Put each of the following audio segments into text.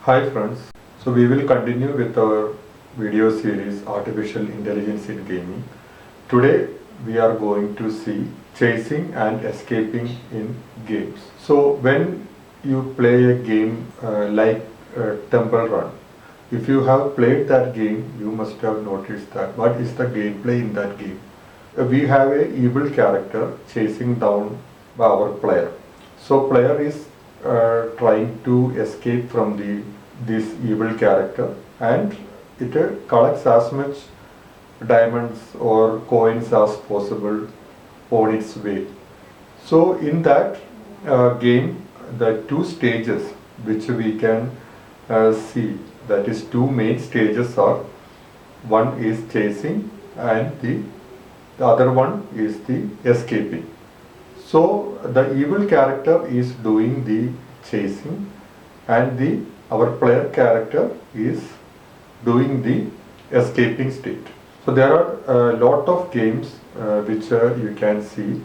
Hi friends, so we will continue with our video series Artificial Intelligence in Gaming. Today we are going to see chasing and escaping in games. So when you play a game like Temple Run, if you have played that game, you must have noticed that what is the gameplay in that game. We have a evil character chasing down our player. So player is trying to escape from this evil character, and it collects as much diamonds or coins as possible on its way. So in that game, the two stages which we can see, that is two main stages are, one is chasing and the other one is the escaping. So the evil character is doing the chasing, and the our player character is doing the escaping state. So there are a lot of games which you can see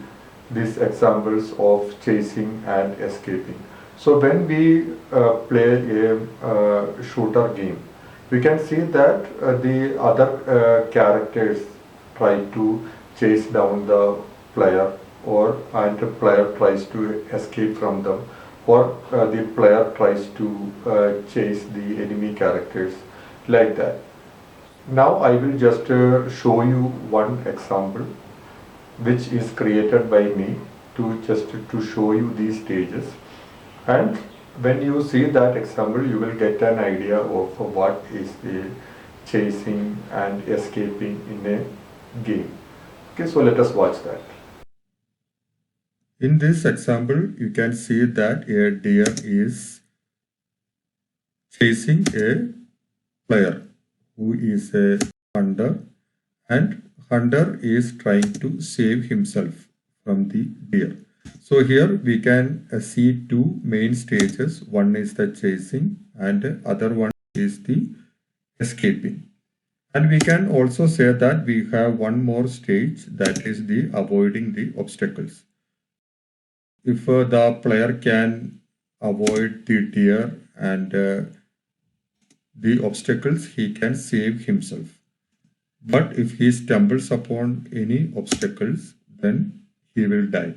these examples of chasing and escaping. So when we play a shooter game, we can see that the other characters try to chase down the player, or and the player tries to escape from them, or the player tries to chase the enemy characters, like that. Now I will just show you one example which is created by me to show you these stages, and when you see that example you will get an idea of what is the chasing and escaping in a game. Okay, so let us watch that. In this example, you can see that a deer is chasing a player who is a hunter, and hunter is trying to save himself from the deer. So here we can see two main stages. One is the chasing and other one is the escaping. And we can also say that we have one more stage, that is the avoiding the obstacles. If the player can avoid the deer and the obstacles, he can save himself. But if he stumbles upon any obstacles, then he will die.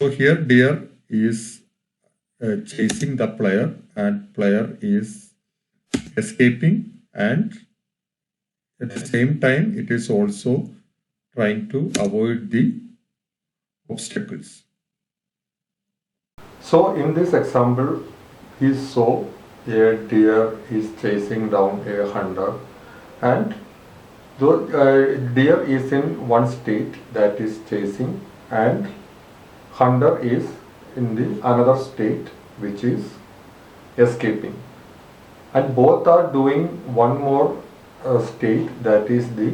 So here deer is chasing the player and player is escaping, and at the same time it is also trying to avoid the obstacles. So in this example, he saw a deer is chasing down a hunter, and though deer is in one state, that is chasing, and hunter is in the another state, which is escaping, and both are doing one more state, that is the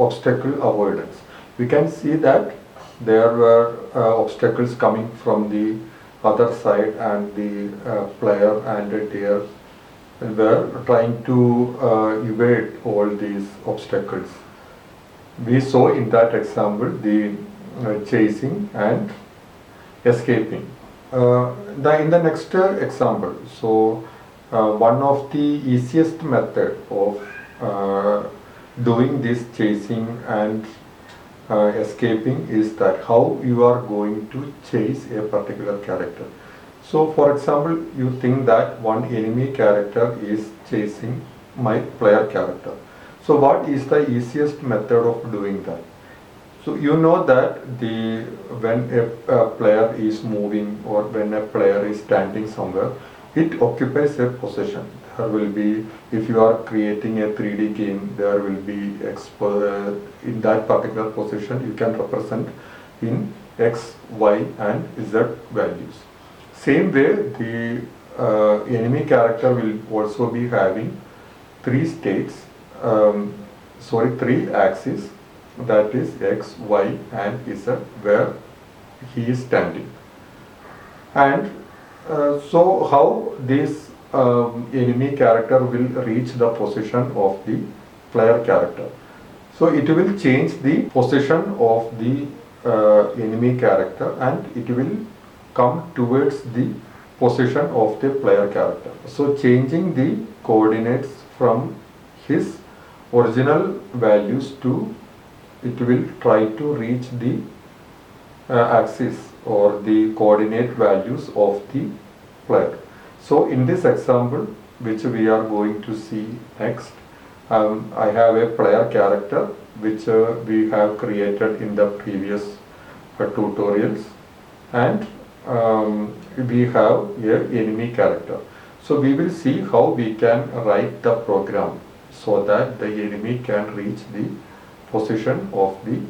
obstacle avoidance. We can see that there were obstacles coming from the other side, and the player and the deer were trying to evade all these obstacles. We saw in that example the chasing and escaping. In the next example, so one of the easiest method of doing this chasing and escaping is that how you are going to chase a particular character. So for example, you think that one enemy character is chasing my player character. So what is the easiest method of doing that? So you know that when a player is moving, or when a player is standing somewhere, it occupies a position. There will be, if you are creating a 3D game, there will be in that particular position you can represent in X, Y and Z values. Same way, the enemy character will also be having three states, three axes, that is X, Y and Z, where he is standing. And so how this enemy character will reach the position of the player character? So it will change the position of the enemy character, and it will come towards the position of the player character. So changing the coordinates from his original values to, it will try to reach the axis or the coordinate values of the player. So in this example, which we are going to see next, I have a player character which we have created in the previous tutorials, and we have a enemy character. So we will see how we can write the program so that the enemy can reach the position of the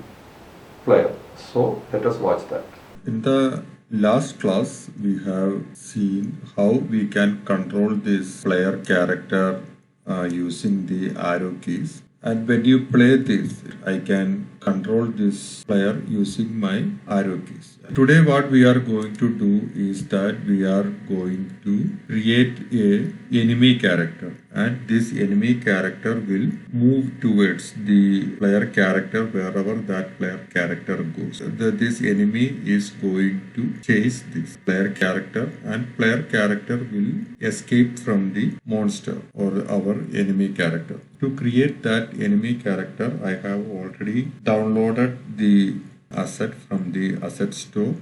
player. So let us watch that. In the last class, we have seen how we can control this player character using the arrow keys. And when you play this, I can control this player using my arrow keys. Today what we are going to do is that we are going to create a enemy character, and this enemy character will move towards the player character wherever that player character goes. This enemy is going to chase this player character, and player character will escape from the monster or our enemy character. To create that enemy character, I have already downloaded the asset from the asset store,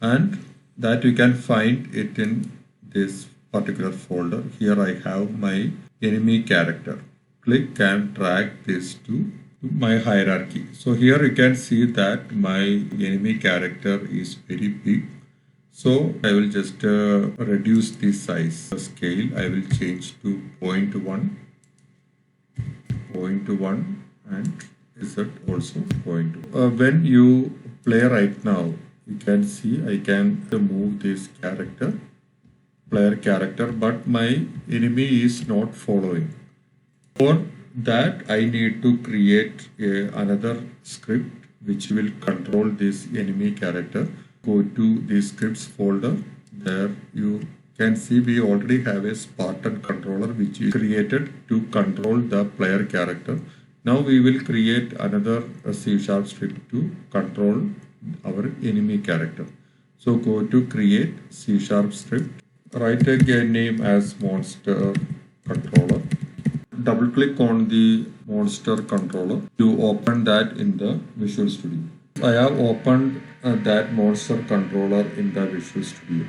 and that you can find it in this particular folder. Here I have my enemy character. Click and drag this to my hierarchy. So here you can see that my enemy character is very big. So I will just reduce the size scale. I will change to 0.1, and Z also 0.2. When you play right now, you can see I can move this player character, but my enemy is not following. For that, I need to create another script which will control this enemy character. Go to the scripts folder. There you can see we already have a Spartan controller which is created to control the player character. Now we will create another C# script to control our enemy character. So go to create C# script. Write a name as monster controller. Double click on the monster controller to open that in the Visual Studio. I have opened that monster controller in the Visual Studio.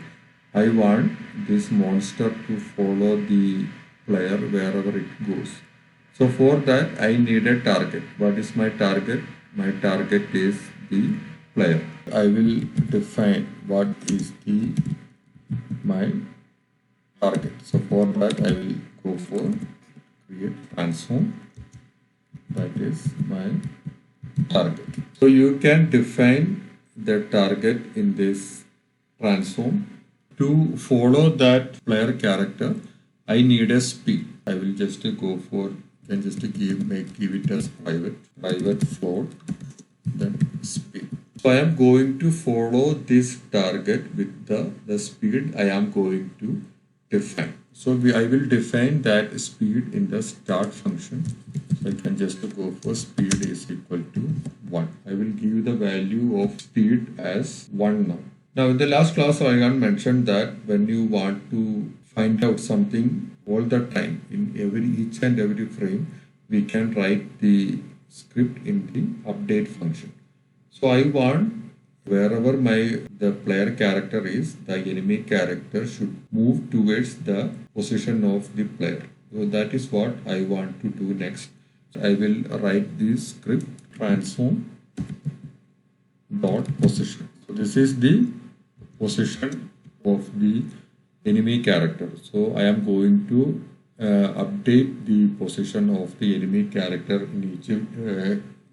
I want this monster to follow the player wherever it goes. So for that I need a target. What is my target? My target is the player. I will define what is my target. So for that I will go for create transform. That is my target. So you can define the target in this transform. To follow that player character, I need a speed. I will just go for, can just give it as private float, then speed. So I am going to follow this target with the speed I am going to define. So I will define that speed in the start function. So I can just go for speed is equal to 1. I will give the value of speed as 1 now. Now in the last class I had mentioned that when you want to find out something all the time in each and every frame, we can write the script in the update function. So I want wherever the player character is, the enemy character should move towards the position of the player. So that is what I want to do next. So I will write this script transform dot position. So this is the position of the enemy character. So I am going to update the position of the enemy character in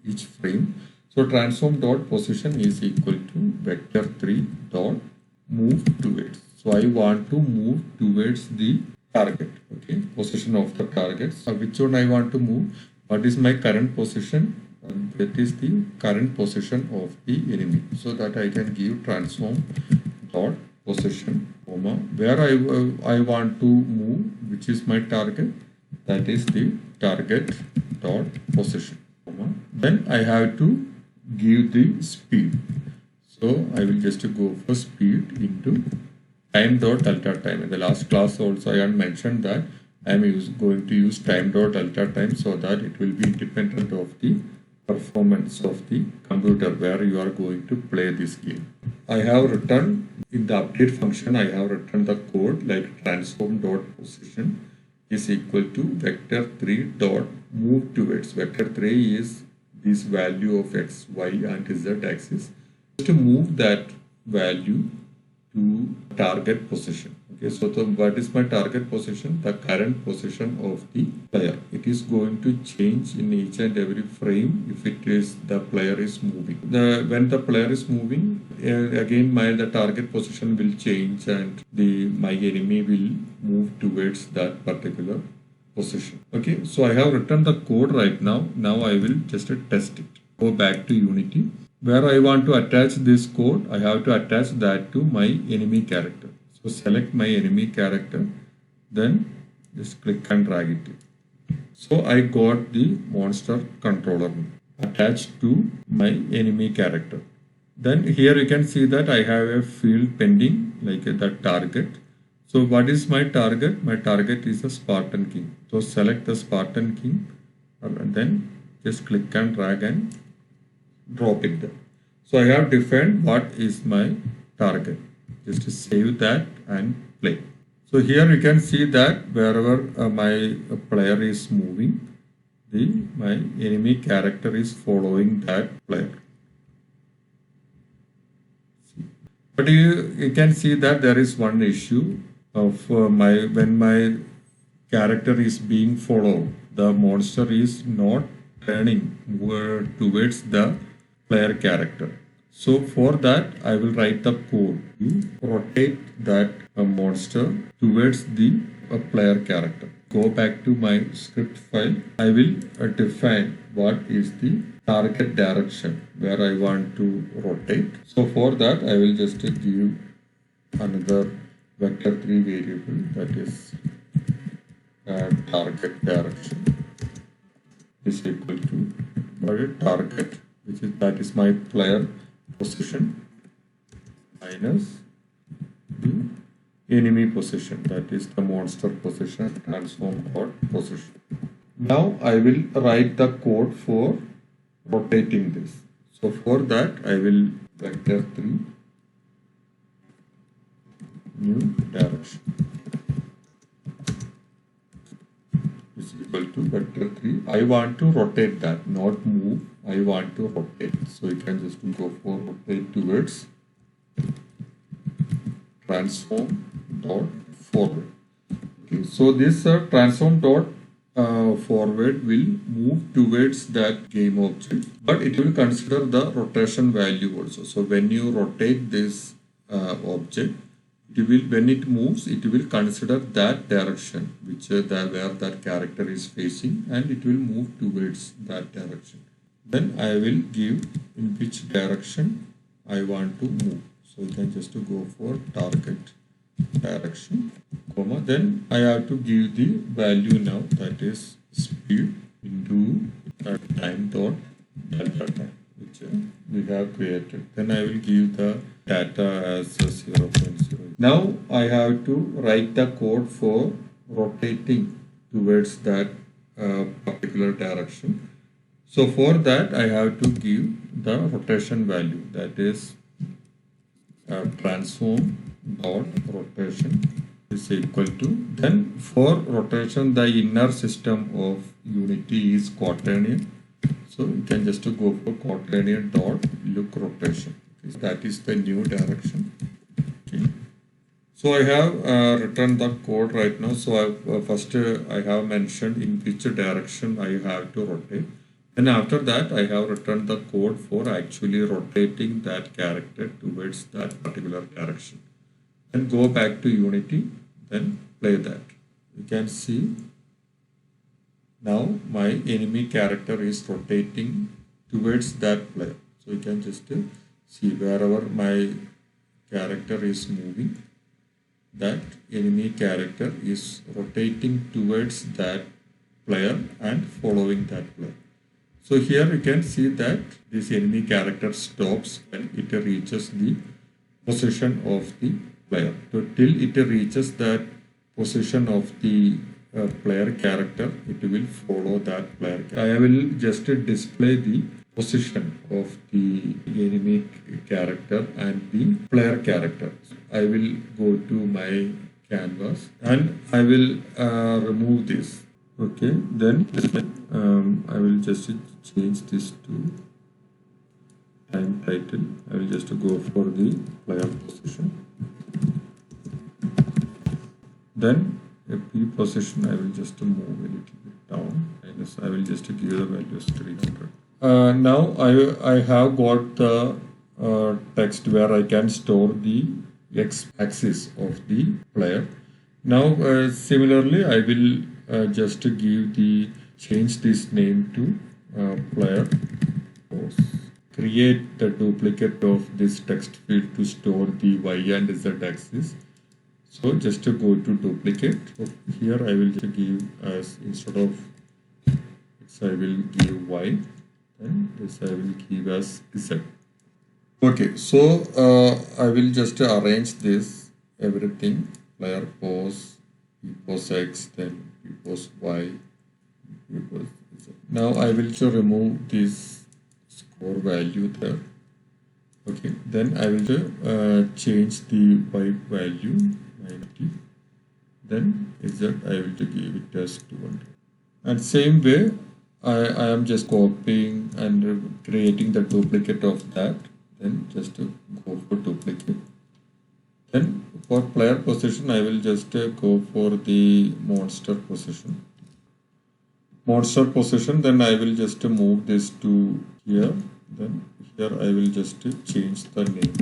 each frame. So transform dot position is equal to vector 3 dot move towards. So I want to move towards the target. Okay, position of the target. So which one I want to move? What is my current position? That is the current position of the enemy. So that I can give transform dot position, comma, where I want to move, which is my target. That is the target dot position, comma. Then I have to give the speed. So I will just go for speed into time dot delta time. In the last class also I had mentioned that I am going to use time dot delta time so that it will be independent of the performance of the computer where you are going to play this game. I have written in the update function, I have written the code like transform dot position is equal to vector 3 dot move towards. Vector 3 is this value of x, y and z axis. To move that value to target position. Okay, so what is my target position? The current position of the player. It is going to change in each and every frame if it is the player is moving. When the player is moving, again the target position will change and my enemy will move towards that particular position. Okay, so I have written the code right now. Now I will just test it. Go back to Unity. Where I want to attach this code, I have to attach that to my enemy character. So select my enemy character, then just click and drag it. So I got the monster controller attached to my enemy character. Then here you can see that I have a field pending like that target. So what is my target? My target is a Spartan King. So select the Spartan King and then just click and drag and drop it there. So I have defined what is my target. Just to save that and play. So here you can see that wherever my player is moving, my enemy character is following that player. But you can see that there is one issue of when my character is being followed, the monster is not turning towards the player character. So for that I will write the code to rotate that monster towards the player character. Go back to my script file. I will define what is the target direction where I want to rotate. So for that I will just give another vector 3 variable, that is target direction is equal to target, that is my player position minus the enemy position, that is the monster position, transform dot position. Now I will write the code for rotating this. So for that I will vector 3 new direction is equal to vector 3. I want to rotate that, not move. I want to rotate. So you can just go for rotate towards transform dot forward. Okay, so this transform dot forward will move towards that game object, but it will consider the rotation value also. So when you rotate this object, when it moves, it will consider that direction where that character is facing, and it will move towards that direction. Then I will give in which direction I want to move. So you can just go for target direction, comma. Then I have to give the value now, that is speed into time dot delta time, which we have created. Then I will give the data as 0.0. Now I have to write the code for rotating towards that particular direction. So for that I have to give the rotation value, that is transform dot rotation is equal to, then for rotation the inner system of Unity is quaternion. So you can just go for quaternion dot look rotation. That is the new direction. Okay. So I have written the code right now. So first I have mentioned in which direction I have to rotate. And after that I have written the code for actually rotating that character towards that particular direction. Then go back to Unity, then play that. You can see now my enemy character is rotating towards that player. So you can just see wherever my character is moving, that enemy character is rotating towards that player and following that player. So here you can see that this enemy character stops when it reaches the position of the player. So till it reaches that position of the player character, it will follow that player. I will just display the position of the enemy character and the player character. I will go to my canvas and I will remove this. Okay, then I will just change this to time title. I will just go for the player position. Then a P position, I will just move a little bit down. I will just give the values 300. Now I have got the text where I can store the x-axis of the player. Now similarly, I will just change this name to player pose. Create the duplicate of this text field to store the y and z axis. So just to go to duplicate. So here I will just give as instead of x I will give y and this I will give as z. Okay, so I will just arrange this everything player pose, p pose x, then p pose y, p pose z. Now I will just remove this score value there. Okay, then I will change the y value 90. Then z I will give it as 200. And same way I am just copying and creating the duplicate of that. Then just go for duplicate. Then for player position I will just go for the monster position. Monster position, then I will just move this to here. Then here I will just change the name,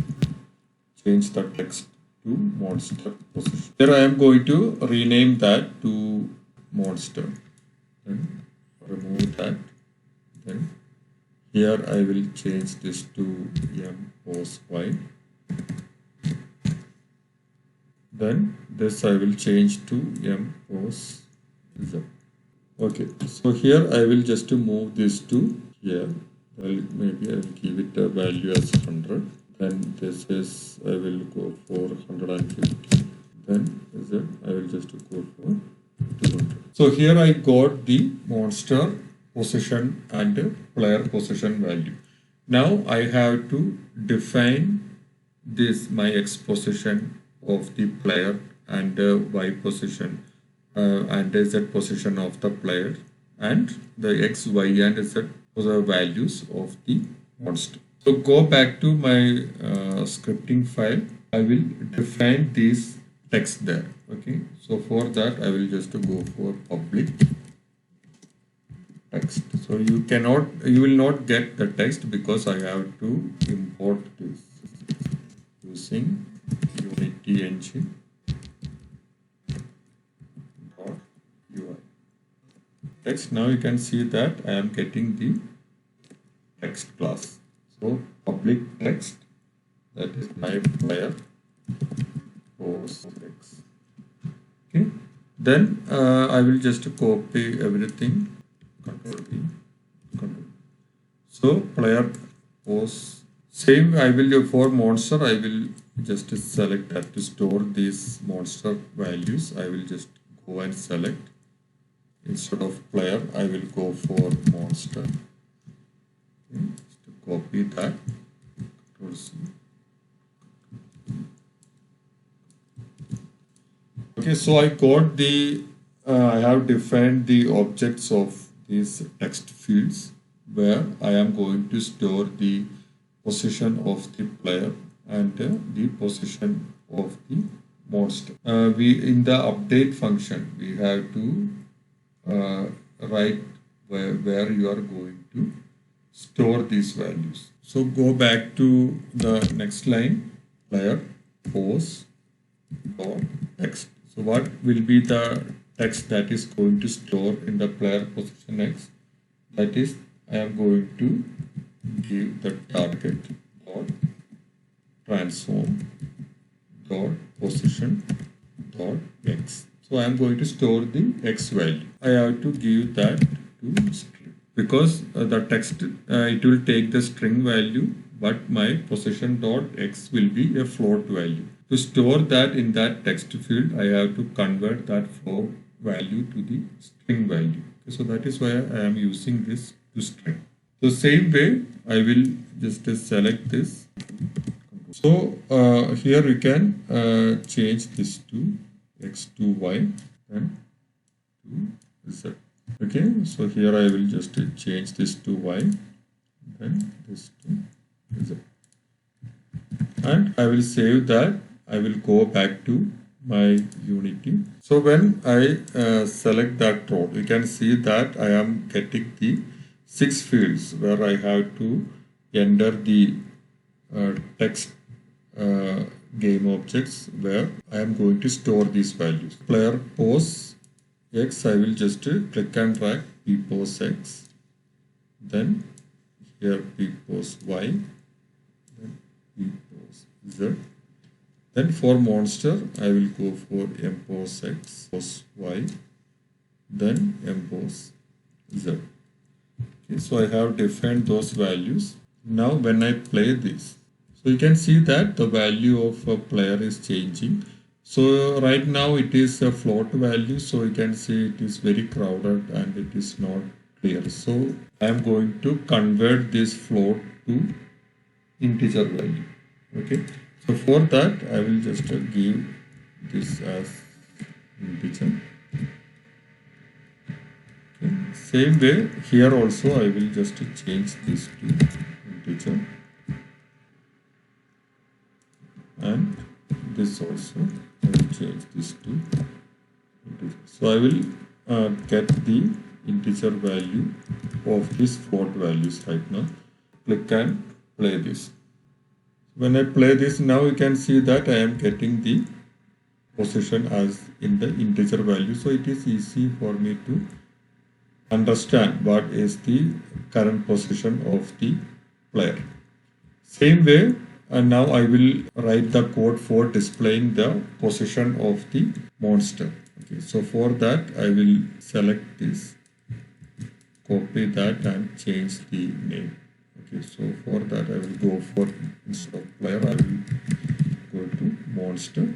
change the text to monster position. Here I am going to rename that to monster. Then remove that. Then here I will change this to m pose y. Then this I will change to m pose z. Okay, so here I will just move this to here. Maybe I will give it a value as 100. Then this is I will go for 150. Then z I will just go for 200. So here I got the monster position and player position value. Now I have to define this my x position of the player and y position and z position of the player and the x, y and z the values of the monster. So go back to my scripting file. I will define this text there. Okay, so for that I will just go for public text. So you will not get the text because I have to import this using Unity Engine .ui. Text, now you can see that I am getting the text class. So public text, that is my player pose text. Okay, then I will just copy everything. Control V, Control. So player pose, same I will do for monster. I will just select that to store these monster values. I will just go and select. Instead of player, I will go for monster. Okay, just to copy that. Control C. Okay, so I got the I have defined the objects of these text fields where I am going to store the position of the player and the position of the monster. We in the update function we have to write where you are going to store these values. So go back to the next line, player pose dot text. So what will be the text that is going to store in the player position x? That is, I am going to give the target dot transform dot position dot x. So I am going to store the x value. I have to give that to string because the text it will take the string value, but my position dot x will be a float value. To store that in that text field, I have to convert that float value to the string value. Okay, so that is why I am using this to string. The same way, I will just select this. So here we can change this to x to y and to z. Okay, so here I will just change this to y, then this to z. And I will save that. I will go back to my Unity. So when I select that row, you can see that I am getting the 6 fields where I have to enter the text game objects where I am going to store these values. Player pose x, I will just click and drag p pose x, then here p pose y, then p pose z. Then for monster, I will go for m pose x, pose y, then m pose z. Okay, so I have defined those values. Now when I play this, so you can see that the value of a player is changing. So right now it is a float value, so you can see it is very crowded and it is not clear. So I am going to convert this float to integer value. Okay, so for that I will just give this as integer. Okay. Same way here also I will just change this to integer, and this also I will change this to integer. So I will get the integer value of this float values right now. Click and play this. When I play this, now you can see that I am getting the position as in the integer value. So it is easy for me to understand what is the current position of the player. Same way, and now I will write the code for displaying the position of the monster. Okay, so for that I will select this, copy that and change the name. Okay, so for that I will go for, instead of player, I will go to monster.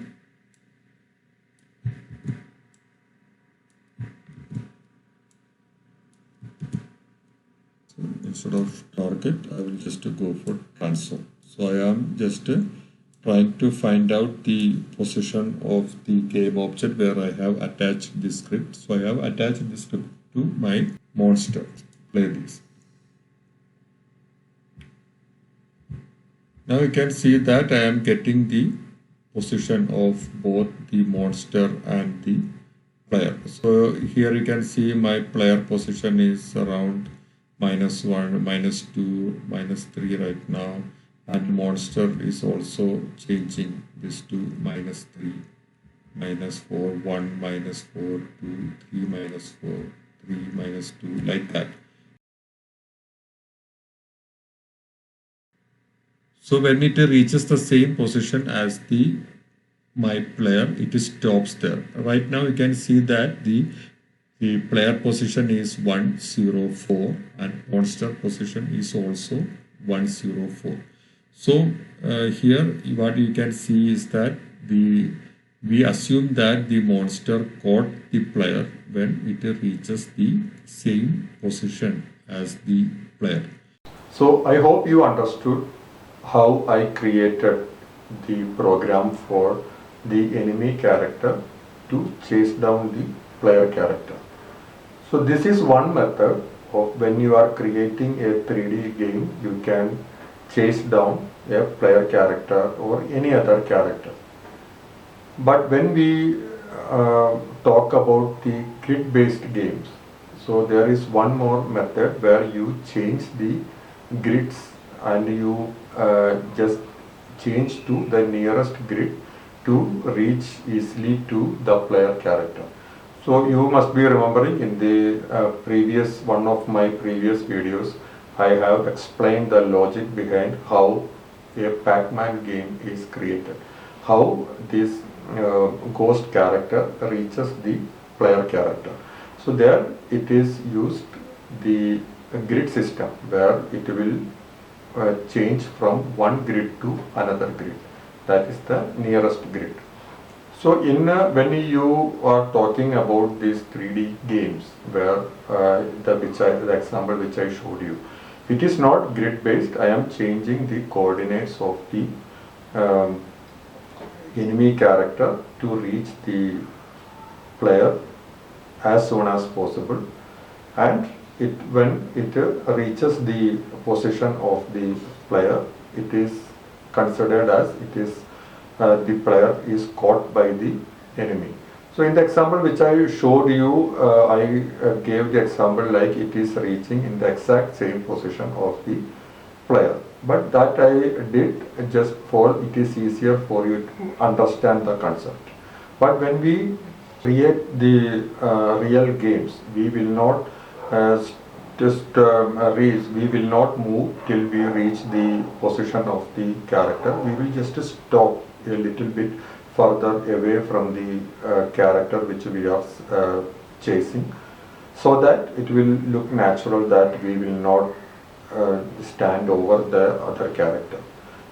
So instead of target, I will just go for transform. So I am just trying to find out the position of the game object where I have attached this script. So I have attached this script to my monster. Play this. Now you can see that I am getting the position of both the monster and the player. So here you can see my player position is around -1, -2, -3 right now, and monster is also changing this to -3, -4, 1, -4, 2, 3, -4, 3, -2, like that. So when it reaches the same position as my player, it stops there. Right now you can see that the player position is 104 and monster position is also 104. So here what you can see is that we assume that the monster caught the player when it reaches the same position as the player. So I hope you understood how I created the program for the enemy character to chase down the player character. So this is one method of when you are creating a 3D game, you can chase down a player character or any other character. But when we talk about the grid-based games, so there is one more method where you change the grids and you just change to the nearest grid to reach easily to the player character. So you must be remembering in the one of my previous videos, I have explained the logic behind how a Pac-Man game is created, how this ghost character reaches the player character. So there it is used the grid system where it will change from one grid to another grid. that is the nearest grid. So when you are talking about these 3D games, where the example which I showed you, it is not grid based. I am changing the coordinates of the enemy character to reach the player as soon as possible, and when it reaches the position of the player, it is considered as the player is caught by the enemy. So in the example which I showed you, I gave the example like it is reaching in the exact same position of the player. But that I did just for it is easier for you to understand the concept. But when we create the real games, we will not we will not move till we reach the position of the character. We will just stop a little bit further away from the character which we are chasing, so that it will look natural that we will not stand over the other character.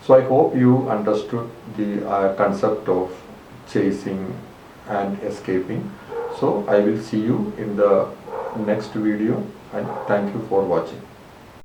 So I hope you understood the concept of chasing and escaping. So I will see you in the next video, and thank you for watching.